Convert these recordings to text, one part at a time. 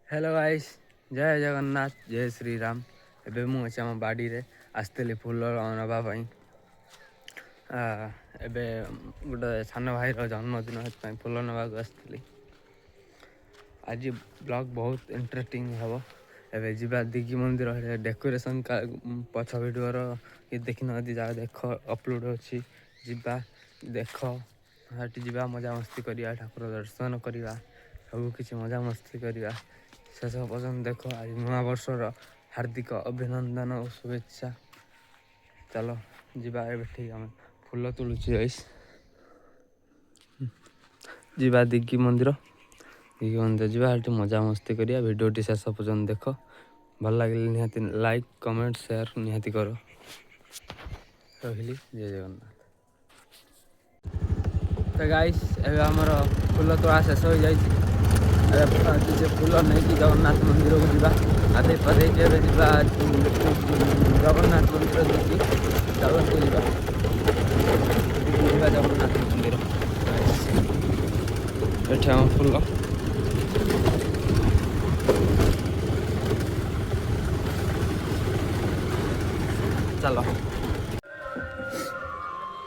Hello guys, जय जगन्नाथ, जय श्री राम। एबे मु अछि हम बाड़ी रे आस्तेली फूल नबा पई। एबे गोटे सान भाई जन्मदिन है फूल नबा आसली। आज ब्लॉग बहुत इंटरेस्टिंग हम। एबे जीवा दिग्गी मंदिर डेकोरेशन पछ भिडियो ये देखी न जा देख अपलोड अच्छी जीवा देख हटी जीवा मजा मस्ती करिया ठाकुर दर्शन करिया सब किसी मजा मस्ती करिया शेष पर्यटन देख। आज नूआ वर्षर हार्दिक अभिनंदन और शुभेच्छा। चलो जीवा ठीक आम फूल तुलुची गाइस जीवा दिग्गी मंदिर जीवा हटी मजा मस्ती करिया। वीडियोटी शेष पर्यटन देख भल लगे निहाती लाइक कमेंट शेयर निहाती कर। रही जय जगन्नाथ। तो गाइस एबे हमर फूल तोड़ा शेष हो जाए किसी फूल नहीं कि जगन्नाथ मंदिर को जीवा आधे पदे जीवा जगन्नाथ मंदिर देखी चलते जीवा जगन्नाथ मंदिर एठे हम फूल चलो।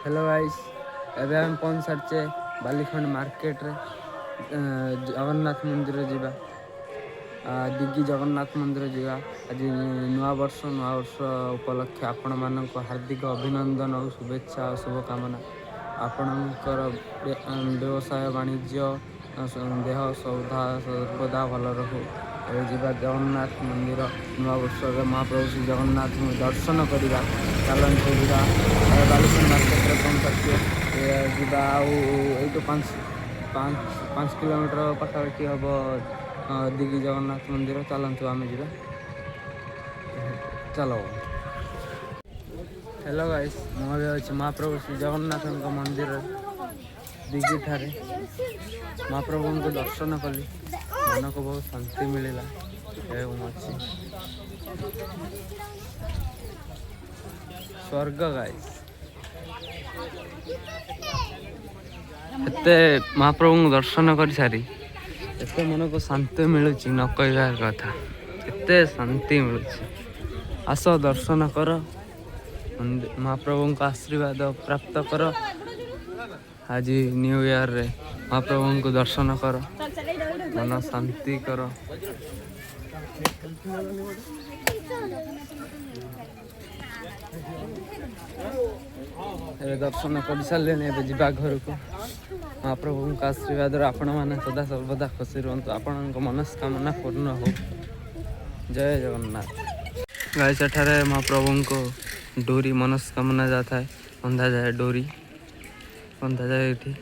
हेलो गाइस एबे हम पहुंच सारचे बालीखंड मार्केट रे जगन्नाथ मंदिर जीवा दिग्गी जगन्नाथ मंदिर जीवा। आज नूआ वर्ष उपलक्षे आपण मानक हार्दिक अभिनंदन और शुभेच्छा और शुभकामना। आपणकर व्यवसाय वाणिज्य देह सर्वदा भल रहू। जीवा जगन्नाथ मंदिर नूआ वर्ष महाप्रभु श्री जगन्नाथ दर्शन करवा चलते जीवा बालीखंड मार्केट रे पहुंचे जीवा आउ 5 किलोमीटर पाखापाखि हम दिग्गी जगन्नाथ मंदिर चलतु आम जा चलो। हेलो गाइस मुझे अच्छे महाप्रभु श्री जगन्नाथ मंदिर दिग्गी ठारे महाप्रभु को दर्शन कली मन को बहुत शांति मिलला अच्छी स्वर्ग गाइस एते महाप्रभु को दर्शन कर सारी एते मन को शांति मिलूँ न कहबार कथा एते शांति मिलूँ। आस दर्शन कर महाप्रभु को आशीर्वाद प्राप्त कर। आज न्यू ईयर रे महाप्रभु को दर्शन कर मन शांति कर। दर्शन कर सारे जा घर को महाप्रभु का आशीर्वाद आपण मैंने सदा सर्वदा खुशी रुहतु आपण मनस्कामना पूर्ण हो। जय जगन्नाथ। गाय सेठारे महाप्रभु को डोरी मनस्कामना जाता है बंधा जाए डोरी बंधा जाए ये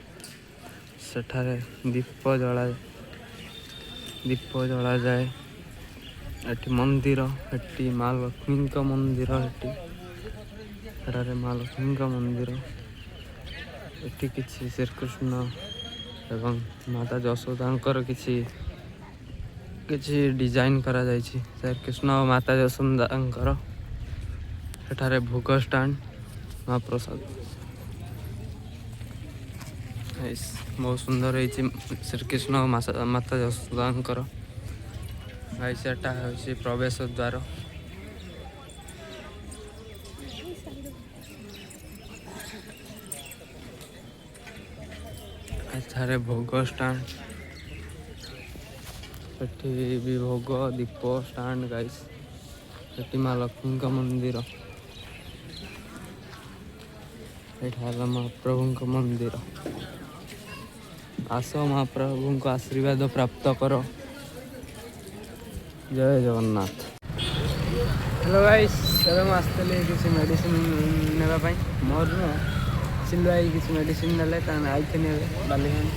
सेठारे दीप जला जाए एटी मंदिर एटी माँ लक्ष्मी का मंदिर एटी माँ लक्ष्मी का मंदिर एटी किसी श्रीकृष्ण एवं माता यशोदा किसी डिजाइन करा जाइए श्रीकृष्ण और माता यशोदा एठारे भोग स्टाण्ड महाप्रसाद बहुत सुंदर है श्रीकृष्ण और माता यशोदा गाइसेटा है प्रवेश द्वार। एठारे भोग स्टाण्ड एठी भी भोग दीप स्टाण्ड गाइस एठी माँ लक्ष्मी का मंदिर एठार महाप्रभु का मंदिर। आस महाप्रभु को आशीर्वाद प्राप्त करो। जय जगन्नाथ। हेलो गाइस एवं आसते किसी मेडिसिन नापी मोर सिलु आई किसी मेडिसिन ना आई बालीखंड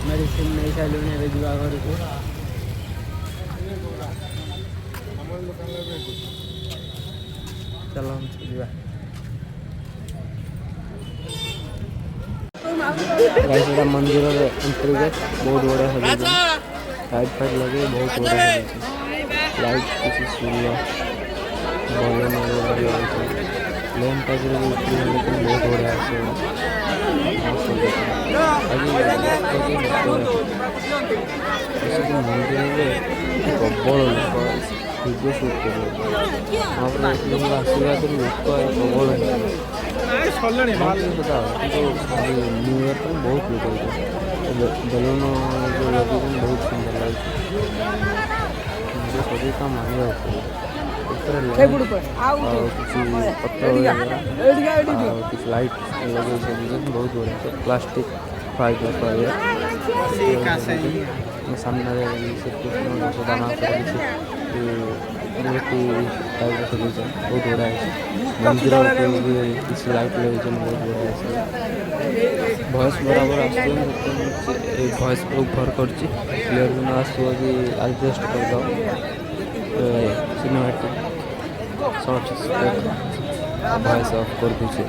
मेडिसिन नहीं सारे जा घर को चलो जा मंदिर एंट्री गेट बहुत बढ़िया लाइट फाइट लगे बहुत बढ़िया लाइट किसी सूर्य लेन टाइप लेकिन बहुत बढ़िया मंदिर ପ୍ରବଳ ଲୋକ ଭିଡ଼ିଓ ସୁଟ୍ କରିବାକୁ ମହାପ୍ରଭୁଙ୍କ ଆଶୀର୍ବାଦରୁ ଲୋକ ପ୍ରବଳ ହେଇଛି କଥା କିନ୍ତୁ ନ୍ୟୁ ଇୟର୍ ପାଇଁ ବହୁତ ଲୋକ ହେଇଛି ବେଲୁନ ଯେଉଁ ଲଗେଇଛନ୍ତି ବହୁତ ସୁନ୍ଦର ଲାଗୁଛି ସଜେଇ କାମ ମାନିବାକୁ ପଡ଼ିବ ଉପରେ ଆଉ କିଛି ପତ୍ର ଆଉ କିଛି ଲାଇଟ୍ ଲଗେଇଛନ୍ତି ବହୁତ ବଢ଼ିଆ ପ୍ଲାଷ୍ଟିକ ଫାଇବର ସାମ୍ନାରେ ଶ୍ରୀକୃଷ୍ଣ ଯଶୋଦାମାଙ୍କର କିଛି ମୂର୍ତ୍ତି ଟାଇପ୍ର ସଜେଇଛନ୍ତି ବହୁତ ବଢ଼ିଆ ହେଇଛି ମନ୍ଦିର ବି କିଛି ଲାଇଟ୍ ଲଗେଇଛନ୍ତି ବହୁତ ବଢ଼ିଆ ହେଇଛି ଭଏସ୍ ବରାବର ଆସୁଛନ୍ତି ଏଇ ଭଏସ୍ ଓଭର କରୁଛି କ୍ଲିୟର ବି ନ ଆସିବ କି ଆଡ଼ଜଷ୍ଟ କରିଦେବ ସିନେମାଟିକ୍ ସର୍ଟ ଭଏସ୍ ଅଫ୍ କରିଦେଉଛି